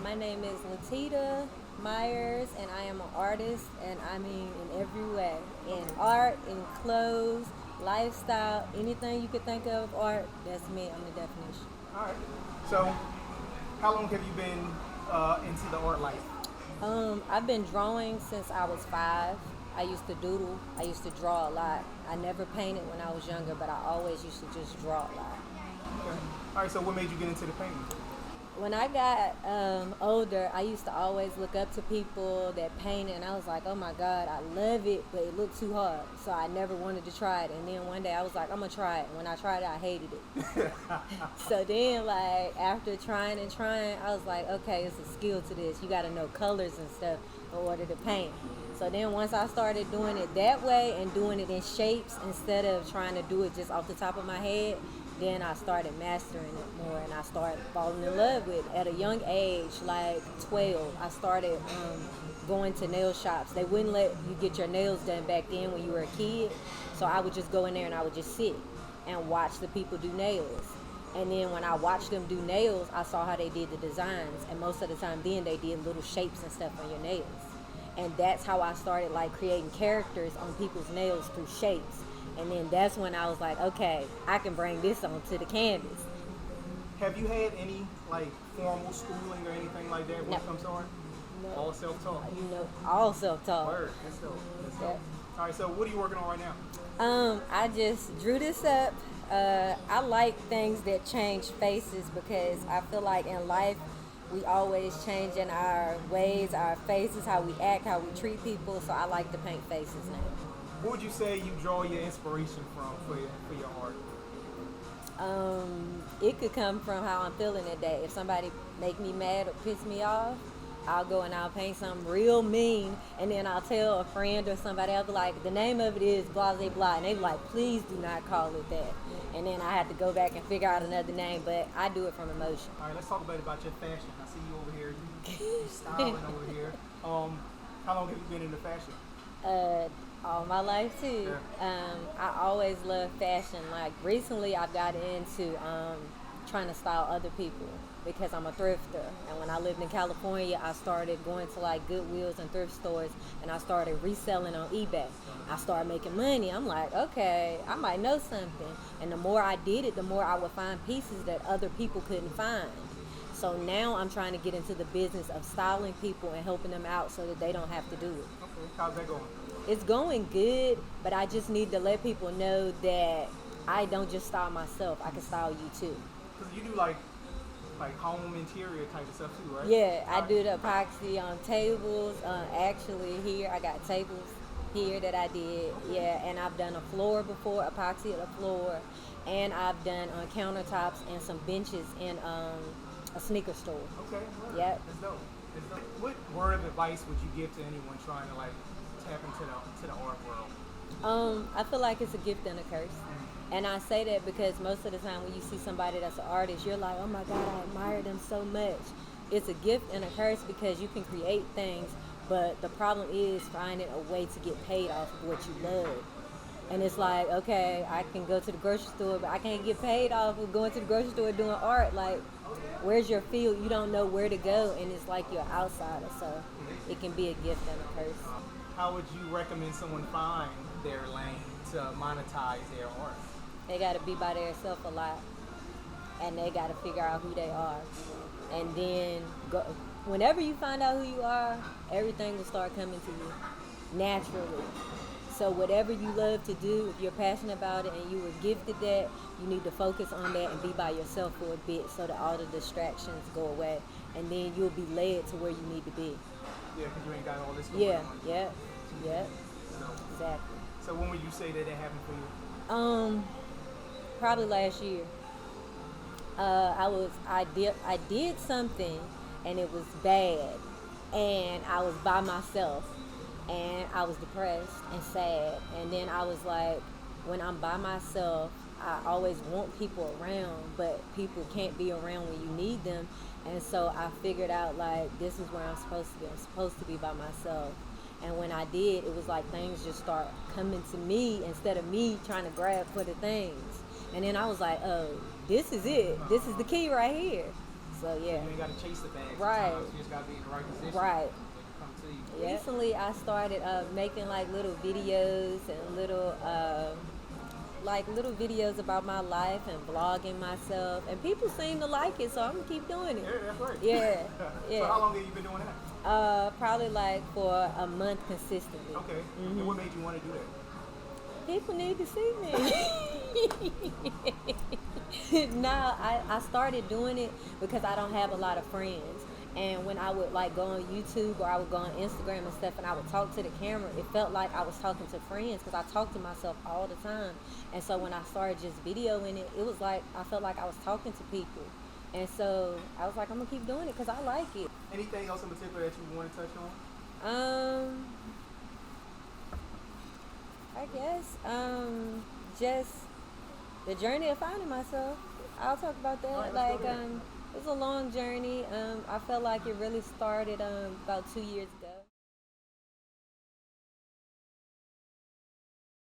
My name is Litita Myers, and I am an artist, and I mean in every way. In art, in clothes, lifestyle, anything you could think of art, that's me. I'm the definition. All right. So, how long have you been into the art life? I've been drawing since I was 5. I used to doodle. I used to draw a lot. I never painted when I was younger, but I always used to just draw a lot. Okay. All right. So, what made you get into the painting? When I got older, I used to always look up to people that painted, and I was like, oh my God, I love it, but it looked too hard. So I never wanted to try it. And then one day I was like, I'm going to try it. And when I tried it, I hated it. So then, like, after trying and trying, I was like, okay, it's a skill to this. You got to know colors and stuff in order to paint. So then once I started doing it that way and doing it in shapes instead of trying to do it just off the top of my head, then I started mastering it more and I started falling in love with it. At a young age, like 12, I started going to nail shops. They wouldn't let you get your nails done back then when you were a kid. So I would just go in there and I would just sit and watch the people do nails. And then when I watched them do nails, I saw how they did the designs. And most of the time then they did little shapes and stuff on your nails. And that's how I started like creating characters on people's nails through shapes. And then that's when I was like, okay, I can bring this onto the canvas. Have you had any like formal schooling or anything like that when it comes to art? No. All self-taught. All self-taught. Word. That's dope. That's dope. All right. So, what are you working on right now? I just drew this up. I like things that change faces because I feel like in life we always changing our ways, our faces, how we act, how we treat people. So I like to paint faces now. What would you say you draw your inspiration from for your art? It could come from how I'm feeling that day. If somebody make me mad or piss me off, I'll go and I'll paint something real mean, and then I'll tell a friend or somebody else, like, the name of it is blah, blah, blah, and they be like, please do not call it that. And then I have to go back and figure out another name, but I do it from emotion. All right, let's talk about your fashion. I see you over here. You styling over here. How long have you been into fashion? All my life too. I always loved fashion. Like recently, I've got into trying to style other people because I'm a thrifter. And when I lived in California, I started going to like Goodwills and thrift stores, and I started reselling on eBay. I started making money. I'm like, okay, I might know something. And the more I did it, the more I would find pieces that other people couldn't find. So now I'm trying to get into the business of styling people and helping them out so that they don't have to do it. Okay. How's that going? It's going good, but I just need to let people know that I don't just style myself. I can style you too. Because you do like home interior type of stuff too, right? Yeah, I do the epoxy on tables. Actually, here I got tables here that I did. Yeah, and I've done a floor before, epoxy the floor, and I've done on countertops and some benches in a sneaker store. Okay. Word. Yep. That's dope. That's dope. What word of advice would you give to anyone trying to like tap into the art world? I feel like it's a gift and a curse. And I say that because most of the time when you see somebody that's an artist, you're like, oh my God, I admire them so much. It's a gift and a curse because you can create things, but the problem is finding a way to get paid off of what you love. And it's like, okay, I can go to the grocery store, but I can't get paid off of going to the grocery store doing art. Like, where's your field? You don't know where to go, and it's like you're an outsider. So it can be a gift and a curse. How would you recommend someone find their lane to monetize their art? They got to be by themselves a lot, and they got to figure out who they are. And then go, whenever you find out who you are, everything will start coming to you naturally. So whatever you love to do, if you're passionate about it and you were gifted that, you need to focus on that and be by yourself for a bit so that all the distractions go away. And then you'll be led to where you need to be. Yeah, because you ain't got all this going on. Yeah. So, Exactly. So when would you say that it happened for you? Probably last year. I did something and it was bad, and I was by myself, and I was depressed and sad. And then I was like, when I'm by myself, I always want people around, but people can't be around when you need them. And so I figured out, like, this is where I'm supposed to be. I'm supposed to be by myself. And when I did, it was like things just start coming to me instead of me trying to grab for the things. And then I was like, oh, this is it. This is the key right here. So So yeah. you ain't got to chase the bag. Right. Sometimes you just got to be in the right position. Right. And it come to you. Yeah. Recently, I started making like little videos and little videos about my life and vlogging myself, and people seem to like it, so I'm gonna keep doing it. Yeah, that's right. Yeah, So yeah. how long have you been doing that? Probably like for a month consistently. Okay. And what made you want to do that? People need to see me. No, I started doing it because I don't have a lot of friends. And when I would like go on YouTube or I would go on Instagram and stuff and I would talk to the camera, it felt like I was talking to friends because I talk to myself all the time. And so when I started just videoing it, it was like I felt like I was talking to people. And so I was like, I'm gonna keep doing it because I like it. Anything else in particular that you want to touch on? I guess just the journey of finding myself. I'll talk about that. All right, Like let's go there. it was a long journey. I felt like it really started about 2 years ago.